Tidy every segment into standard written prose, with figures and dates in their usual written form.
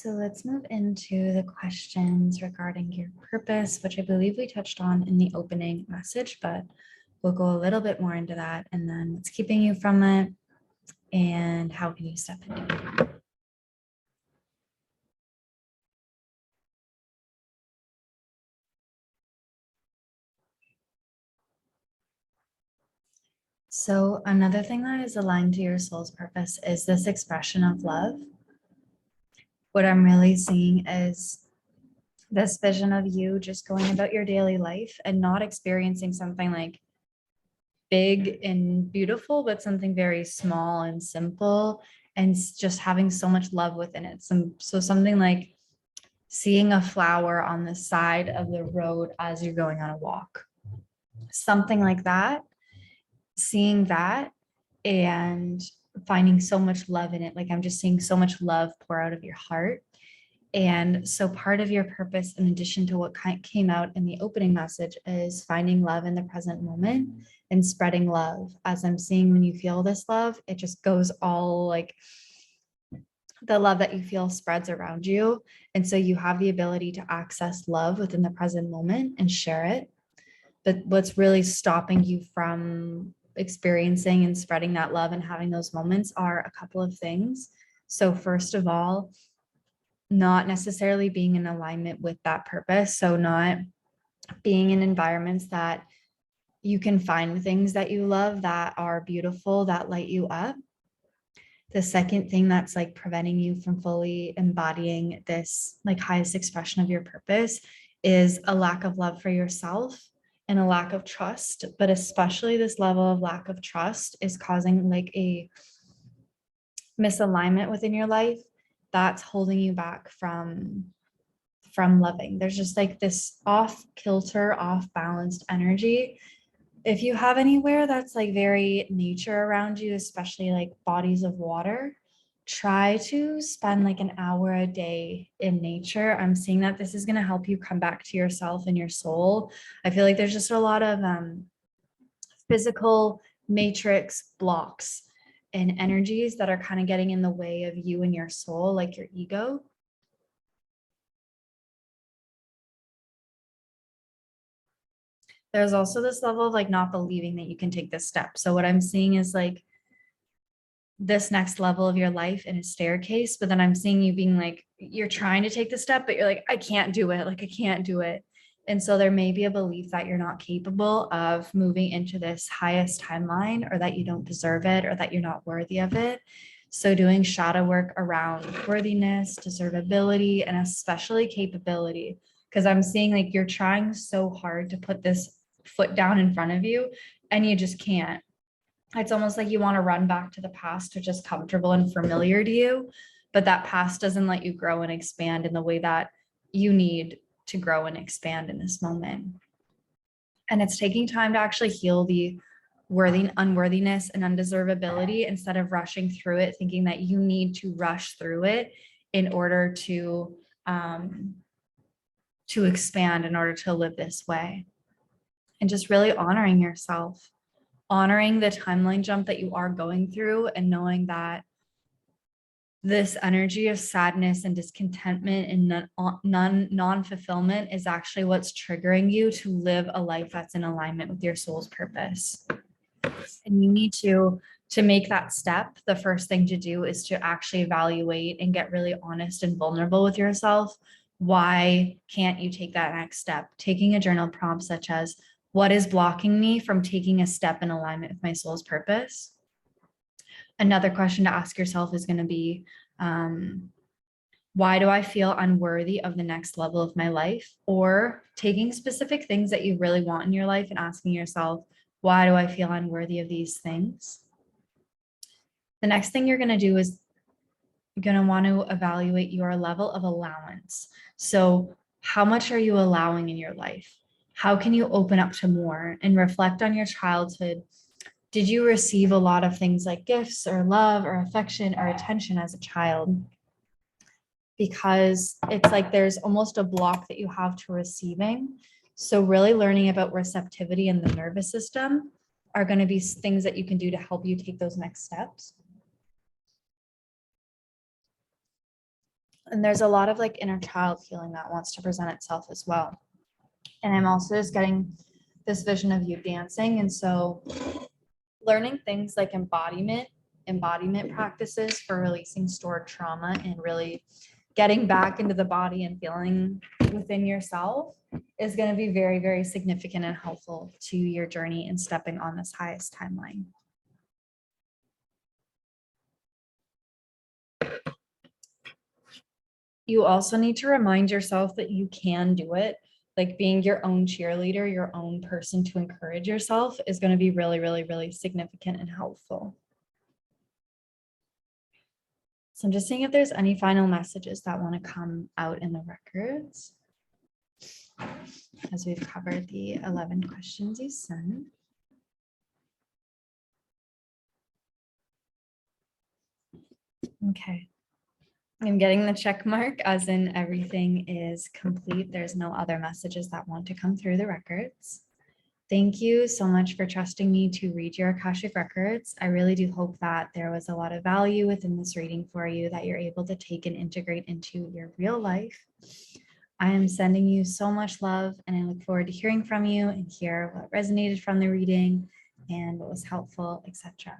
So let's move into the questions regarding your purpose, which I believe we touched on in the opening message, but we'll go a little bit more into that and then what's keeping you from it and how can you step into it. So another thing that is aligned to your soul's purpose is this expression of love. What I'm really seeing is this vision of you just going about your daily life and not experiencing something like big and beautiful, but something very small and simple and just having so much love within it. So something like seeing a flower on the side of the road as you're going on a walk, something like that, seeing that and finding so much love in it. Like I'm just seeing so much love pour out of your heart. And so part of your purpose, in addition to what came out in the opening message, is finding love in the present moment and spreading love. As I'm seeing, when you feel this love, it just goes all like the love that you feel spreads around you. And so you have the ability to access love within the present moment and share it. But what's really stopping you from experiencing and spreading that love and having those moments are a couple of things. So first of all, not necessarily being in alignment with that purpose. So not being in environments that you can find things that you love that are beautiful, that light you up. The second thing that's like preventing you from fully embodying this like highest expression of your purpose is a lack of love for yourself and a lack of trust, but especially this level of lack of trust is causing like a misalignment within your life that's holding you back from loving. There's just like this off kilter, off balanced energy. If you have anywhere that's like very nature around you, especially like bodies of water, try to spend like an hour a day in nature. I'm seeing that this is going to help you come back to yourself and your soul. I feel like there's just a lot of physical matrix blocks and energies that are kind of getting in the way of you and your soul, like your ego. There's also this level of like not believing that you can take this step. So what I'm seeing is like this next level of your life in a staircase, but then I'm seeing you being like, you're trying to take the step, but you're like, I can't do it. Like, I can't do it. And so there may be a belief that you're not capable of moving into this highest timeline, or that you don't deserve it, or that you're not worthy of it. So doing shadow work around worthiness, deservability, and especially capability, because I'm seeing like you're trying so hard to put this foot down in front of you and you just can't. It's almost like you want to run back to the past, which is comfortable and familiar to you, but that past doesn't let you grow and expand in the way that you need to grow and expand in this moment. And it's taking time to actually heal the unworthiness and undeservability instead of rushing through it, thinking that you need to rush through it in order to expand, in order to live this way. And just really honoring yourself, honoring the timeline jump that you are going through, and knowing that this energy of sadness and discontentment and non-fulfillment is actually what's triggering you to live a life that's in alignment with your soul's purpose. And you need to make that step. The first thing to do is to actually evaluate and get really honest and vulnerable with yourself. Why can't you take that next step? Taking a journal prompt such as, what is blocking me from taking a step in alignment with my soul's purpose? Another question to ask yourself is going to be, why do I feel unworthy of the next level of my life? Or taking specific things that you really want in your life and asking yourself, why do I feel unworthy of these things? The next thing you're going to do is you're going to want to evaluate your level of allowance. So how much are you allowing in your life? How can you open up to more and reflect on your childhood? Did you receive a lot of things like gifts or love or affection or attention as a child? Because it's like there's almost a block that you have to receiving. So really learning about receptivity in the nervous system are going to be things that you can do to help you take those next steps. And there's a lot of like inner child healing that wants to present itself as well. And I'm also just getting this vision of you dancing. And so learning things like embodiment practices for releasing stored trauma and really getting back into the body and feeling within yourself is going to be very, very significant and helpful to your journey in stepping on this highest timeline. You also need to remind yourself that you can do it. Like being your own cheerleader, your own person to encourage yourself is going to be really, really, really significant and helpful. So I'm just seeing if there's any final messages that want to come out in the records, as we've covered the 11 questions you sent. Okay. I'm getting the check mark as in everything is complete. There's no other messages that want to come through the records. Thank you so much for trusting me to read your Akashic records. I really do hope that there was a lot of value within this reading for you that you're able to take and integrate into your real life. I am sending you so much love, and I look forward to hearing from you and hear what resonated from the reading and what was helpful, etc.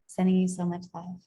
Sending you so much love.